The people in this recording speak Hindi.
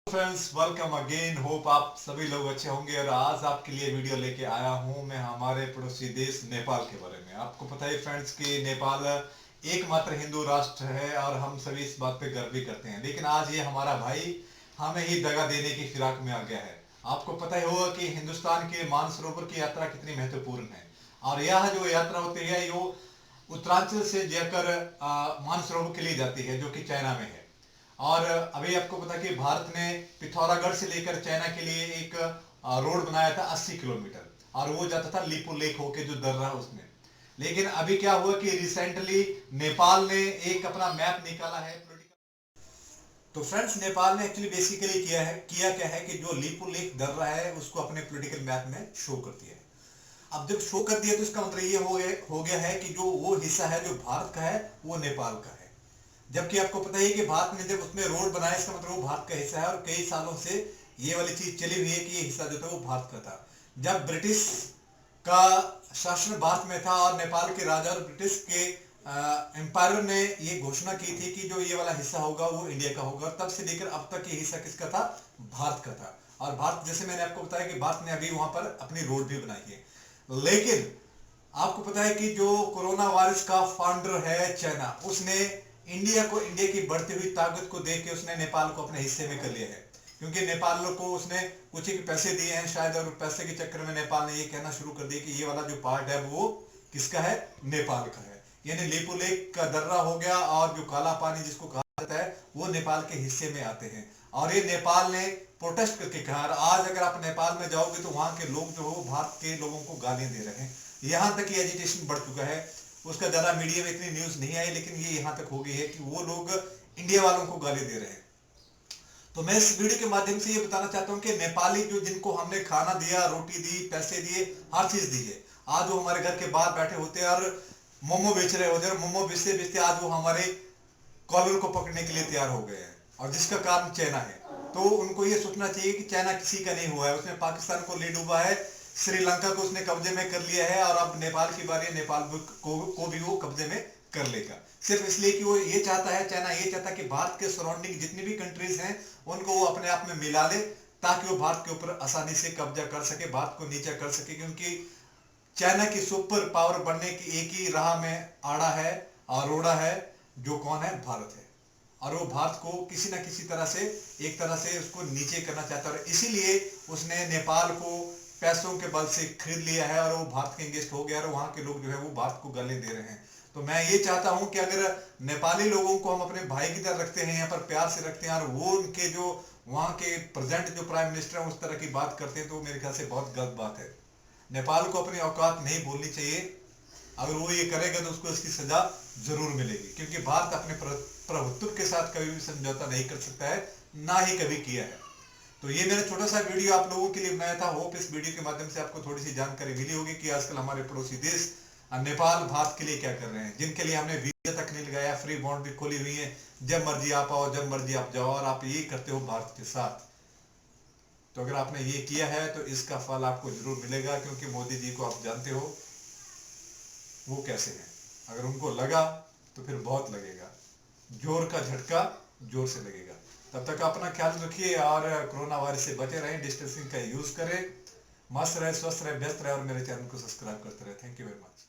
Friends, welcome again. होप आप सभी लोग अच्छे होंगे। और आज आपके लिए वीडियो लेके आया हूं मैं हमारे पड़ोसी देश नेपाल के बारे में। आपको पता है फ्रेंड्स कि नेपाल एकमात्र हिंदू राष्ट्र है और हम सभी इस बात पे गर्व भी करते हैं। लेकिन आज ये हमारा भाई हमें ही दगा देने की फिराक में आ गया है। आपको पता ही होगा कि हिंदुस्तान के मानसरोवर की यात्रा कितनी महत्वपूर्ण है। और यह जो यात्रा होती है वो उत्तरांचल से जाकर मानसरोवर के लिए जाती है, जो कि चाइना में है। और अभी आपको पता कि भारत ने पिथौरागढ़ से लेकर चाइना के लिए एक रोड बनाया था 80 किलोमीटर, और वो जाता था लीपू लेक होके जो दर्रा उसमें। लेकिन अभी क्या हुआ कि रिसेंटली नेपाल ने एक अपना मैप निकाला है पॉलिटिकल। तो फ्रेंड्स, नेपाल ने एक्चुअली बेसिकली किया क्या है कि जो लीपू लेक दर्रा है उसको अपने पॉलिटिकल मैप में शो कर दिया है। अब जब शो कर दिया तो इसका मतलब ये हो गया है कि जो वो हिस्सा है जो भारत का है वो नेपाल का है। जबकि आपको पता है कि भारत ने जब उसमें रोड बनाया, इसका मतलब वो भारत का हिस्सा है। और कई सालों से ये वाली चीज चली हुई है कि ये हिस्सा जो था वो भारत का था। जब ब्रिटिश का शासन भारत में था और नेपाल के राजा और ब्रिटिश के एम्पायर ने ये घोषणा की थी कि जो ये वाला हिस्सा होगा वो इंडिया का होगा, तब से लेकर अब तक ये हिस्सा किसका था? भारत का था। और भारत, जैसे मैंने आपको बताया कि भारत ने अभी वहां पर अपनी रोड भी बनाई है। लेकिन आपको पता है कि जो कोरोना वायरस का फाउंडर है चाइना, उसने इंडिया की बढ़ती हुई ताकत को देख के उसने नेपाल को अपने हिस्से में कर लिया है। क्योंकि नेपाल को उसने कुछ ही पैसे दिए हैं शायद, और पैसे के चक्कर में नेपाल ने ये कहना शुरू कर दिया कि ये वाला जो पार्ट है वो किसका है? नेपाल का है। यानी लीपू लेक का दर्रा हो गया और जो काला पानी जिसको कहा जाता है वो नेपाल के हिस्से में आते हैं। और ये नेपाल ने प्रोटेस्ट करके कहा। आज अगर आप नेपाल में जाओगे तो वहां के लोग जो हो भारत के लोगों को गालियां दे रहे हैं। यहां तक ये एजिटेशन बढ़ चुका है। उसका ज्यादा मीडिया में इतनी न्यूज नहीं आई, लेकिन ये यहां तक हो गई है कि वो लोग इंडिया वालों को गाली दे रहे हैं। तो मैं इस वीडियो के माध्यम से ये बताना चाहता हूं कि नेपाली जो जिनको हमने खाना दिया, रोटी दी, पैसे दिए, हर चीज दी है, आज वो हमारे घर के बाहर बैठे होते हैं और मोमो बेच रहे होते हैं। और मोमो बेचते बेचते आज वो हमारे कॉलर को पकड़ने के लिए तैयार हो गए हैं, और जिसका कारण चाइना है। तो उनको ये सोचना चाहिए कि चाइना किसी का नहीं हुआ है। उसने पाकिस्तान को ले डूबा है, श्रीलंका को उसने कब्जे में कर लिया है, और अब नेपाल की बारी है, नेपाल को भी वो कब्जे में कर लेगा। सिर्फ इसलिए कि वो ये चाहता है, चाइना ये चाहता है कि भारत के सराउंडिंग जितनी भी कंट्रीज हैं उनको वो अपने आप में मिला ले, ताकि वो भारत के ऊपर आसानी से कब्जा कर सके, भारत को नीचा कर सके। क्योंकि चाइना की सुपर पावर बनने की एक ही राह में आड़ा है और रोड़ा है, जो कौन है? भारत है। और वो भारत को किसी ना किसी तरह से, एक तरह से उसको नीचे करना चाहता है। इसीलिए उसने नेपाल को पैसों के बल से खरीद लिया है और वो भारत के इंगेस्ट हो गया, और वहां के लोग जो है वो भारत को गाली दे रहे हैं। तो मैं ये चाहता हूं कि अगर नेपाली लोगों को हम अपने भाई की तरह रखते हैं, यहाँ पर प्यार से रखते हैं, और वो उनके जो वहां के प्रेजेंट जो प्राइम मिनिस्टर है उस तरह की बात करते हैं, तो मेरे ख्याल से बहुत गलत बात है। नेपाल को अपनी औकात नहीं भूलनी चाहिए। अगर वो ये करेगा तो उसको इसकी सजा जरूर मिलेगी। क्योंकि भारत अपने प्रभुत्व के साथ कभी भी समझौता नहीं कर सकता है, ना ही कभी किया है। तो ये मेरा छोटा सा वीडियो आप लोगों के लिए बनाया था। होप इस वीडियो के माध्यम से आपको थोड़ी सी जानकारी मिली होगी कि आजकल हमारे पड़ोसी देश नेपाल भारत के लिए क्या कर रहे हैं, जिनके लिए हमने वीजा तक नहीं लगाया, फ्री बाउंड्री खोली हुई है, जब मर्जी आप आओ, जब मर्जी आप जाओ, और आप ये करते हो भारत के साथ। तो अगर आपने ये किया है तो इसका फल आपको जरूर मिलेगा। क्योंकि मोदी जी को आप जानते हो वो कैसे हैं। अगर उनको लगा तो फिर बहुत लगेगा, जोर का झटका जोर से लगेगा। तब तक अपना ख्याल रखिए और कोरोना वायरस से बचे रहें, डिस्टेंसिंग का यूज करें, मस्त रहे, स्वस्थ रहे, व्यस्त रहे, और मेरे चैनल को सब्सक्राइब करते रहे। Thank you very much.